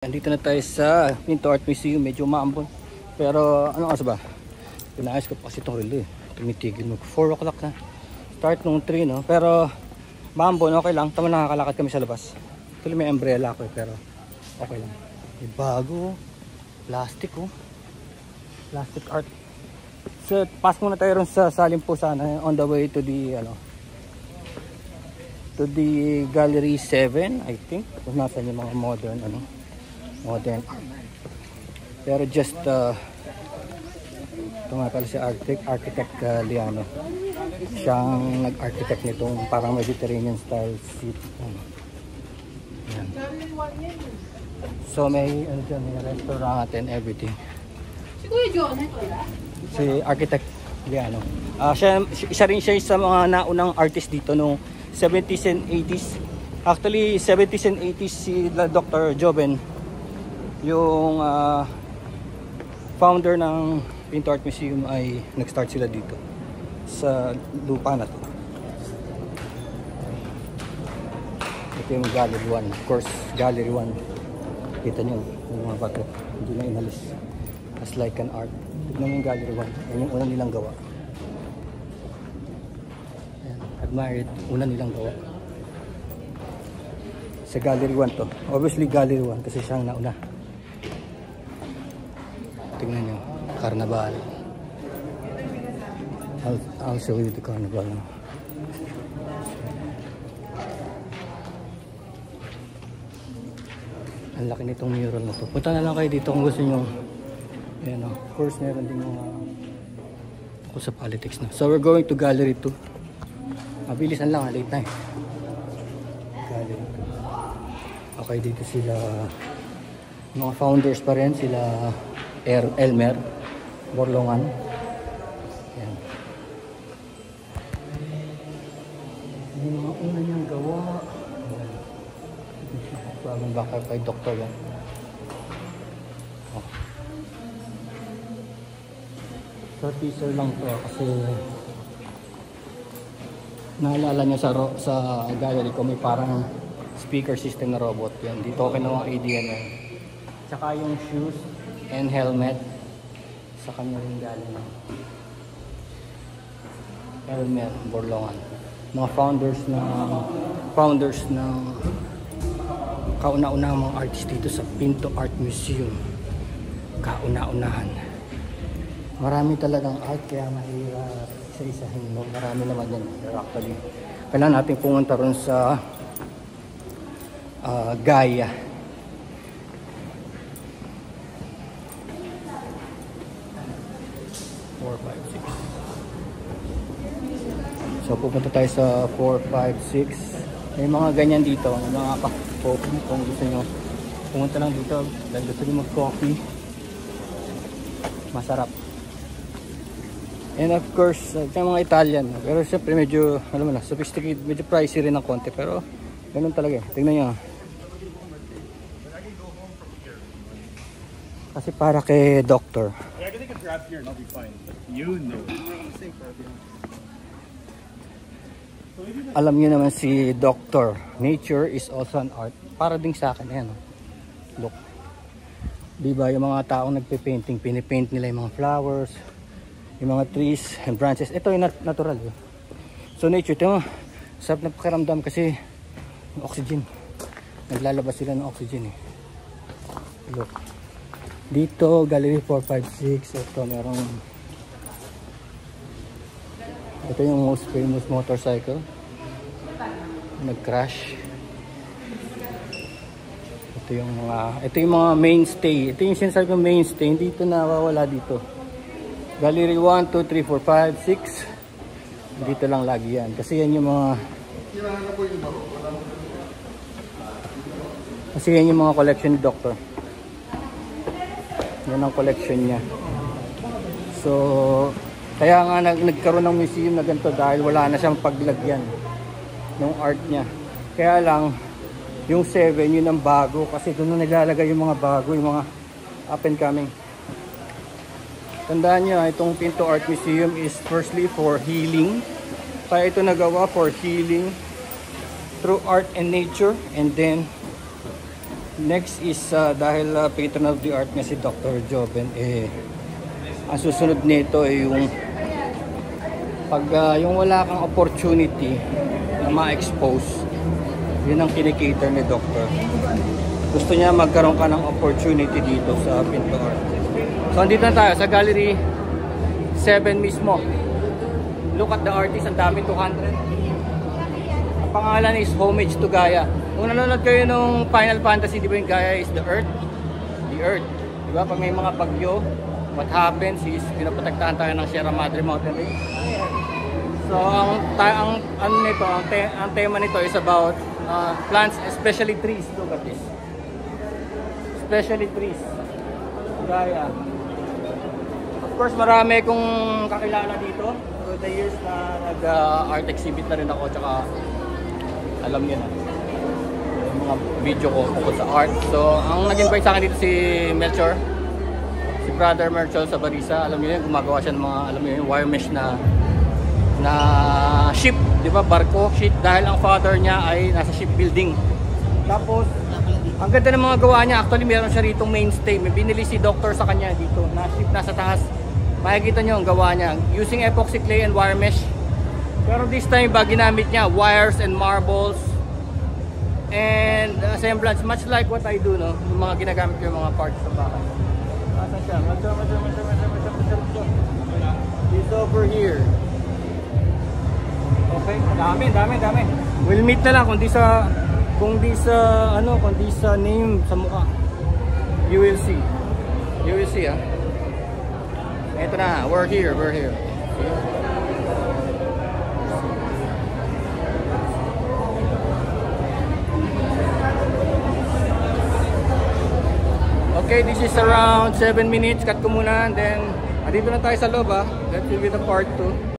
Andito na tayo sa Pinto Art Museum. Medyo maambon. Pero ano kasi ba? Pinayos ko pa kasi itong relo eh. Tumitigil mo. 4 o'clock na. Start nung 3 no. Pero maambon okay lang. Tama nakakalakad kami sa labas. Actually may umbrella ko eh. Pero okay lang. May bago. Plastic oh. Plastic art. So pass muna tayo rin sa salim po sana. On the way to the ano. To the Gallery 7 I think. Kung nasan yung mga modern ano. Modern art. Pero just ito nga pala si architect Liano. Siyang nag-architect nitong parang Mediterranean style seat. Yan. So may ano dyan, may restaurant and everything. Si architect Liano. Isa rin siya sa mga naunang artist dito nung 70s and 80s. Actually 70s and 80s si Dr. Joben yung founder ng Pinto Art Museum ay nag-start sila dito sa lupa na to. Ito yung Gallery 1. Of course, Gallery 1. Kita nyo yung mga bato. Hindi na inalis. As like an art. Tignan nyo yung Gallery 1. Yan yung una nilang gawa. Ayan. Admire it. Una nilang gawa. Sa Gallery 1 to. Obviously Gallery 1 kasi siyang nauna. Tingnan nyo, Carnival. I'll show you the Carnival. Ang laki nitong mural na to. Punta na lang kayo dito kung gusto nyo. Ayan o. Of course, meron din mga ako sa politics na. So, we're going to Gallery 2. Mabilisan lang, late na eh. Gallery 2. Okay, dito sila mga founders pa rin. Sila Elmer Borlongan. Yan. Yung mga una niyang gawa. Bagong baka kay Dr. yan. Oh. So teaser lang to kasi naalala niya sa gallery ko may parang speaker system na robot yan. Dito ko kinuha ang idea na yun. Tsaka yung shoes and helmet sa kanya rin galing. Elmer Borlongan. Mga founders ng kauna-unahang mga artist dito sa Pinto Art Museum. Kauna-unahan. Marami talagang art kaya mahirap isa-isahin mo. Marami naman yan. Actually, kailangan natin pumunta ron sa Gaia. So pupunta tayo sa 4, 5, 6. May mga ganyan dito, may mga coffee kung gusto nyo pumunta lang dito dahil gusto nyo mag coffee, masarap. And of course yung mga Italian, pero syempre medyo alam mo na, sophisticated, medyo pricey rin ng konti, pero ganun talaga eh. Tingnan nyo kasi para kay Doctor. Yeah, I think I can grab here and I'll be fine. But you know. Alam niyo naman si Doctor, nature is also an art. Para din sa akin, ayan. Look. Diba yung mga taong nagpe-painting, pinipaint nila yung mga flowers, yung mga trees and branches. Ito yung natural. Eh. So nature, ito, sarap na pakiramdam kasi oxygen. Naglalabas sila ng oxygen eh. Look. Dito, Gallery 4, 5, 6. Ito, merong ito yung most famous motorcycle. Nag-crash. Ito yung mga mainstay. Ito yung sinasabi ko mainstay. Hindi ito nawawala dito. Gallery 1, 2, 3, 4, 5, 6. Dito lang lagi yan. Kasi yan yung mga collection ni Doctor. Yan ang collection niya. So kaya nga nagkaroon ng museum na ganito dahil wala na siyang paglagyan ng art niya. Kaya lang yung 7 yun ang bago kasi doon na naglalagay yung mga bago, yung mga up and coming. Tandaan nyo, itong Pinto Art Museum is firstly for healing. Kaya ito nagawa for healing through art and nature, and then Next is dahil patron of the art nga si Dr. Joven, ang susunod nito ay yung pag yung wala kang opportunity na ma-expose, yun ang kinikater ni Doctor. Gusto niya magkaroon ka ng opportunity dito sa Pinto Art. So andito na tayo sa Gallery 7 mismo. Look at the artist, ang dami, 200. Ang pangalan is Homage to Gaia. Kung nanonood kayo nung Final Fantasy, di ba yung Gaia is the Earth? The Earth. Di ba? Pag may mga bagyo, what happens is pinaprotektahan tayo ng Sierra Madre Mountain Range. So ang tema nito is about plants, especially trees. Look at this. Especially trees. Gaia. Of course, marami kong kakilala dito. Through the years na nag-art exhibit na rin ako, tsaka alam niyo na yung mga video ko tungkol sa art. So, ang nag-invite sa akin dito si Melchor, si Brother Melchor sa Barisa. Alam niyo yun, gumagawa siya ng mga, alam niyo yun, wire mesh na ship, di ba, barko, ship, dahil ang father niya ay nasa shipbuilding. Tapos, ang ganda ng mga gawa niya. Actually, meron siya rito mainstay. May binili si Doctor sa kanya dito, na ship nasa taas. Makikita nyo ang gawa niya using epoxy clay and wire mesh. Pero this time ba ginamit niya wires and marbles and assemblance, much like what I do, no? Yung mga ginagamit ko, yung mga parts sa bahay. Asan siya? He's over here. Okay, dami. We'll meet na lang kung di sa name sa mukha. You will see. Ah. Ito na, we're here. Okay, this is around 7 minutes. Cut ko muna, and then andito na tayo sa loob, ah. That will be the part 2.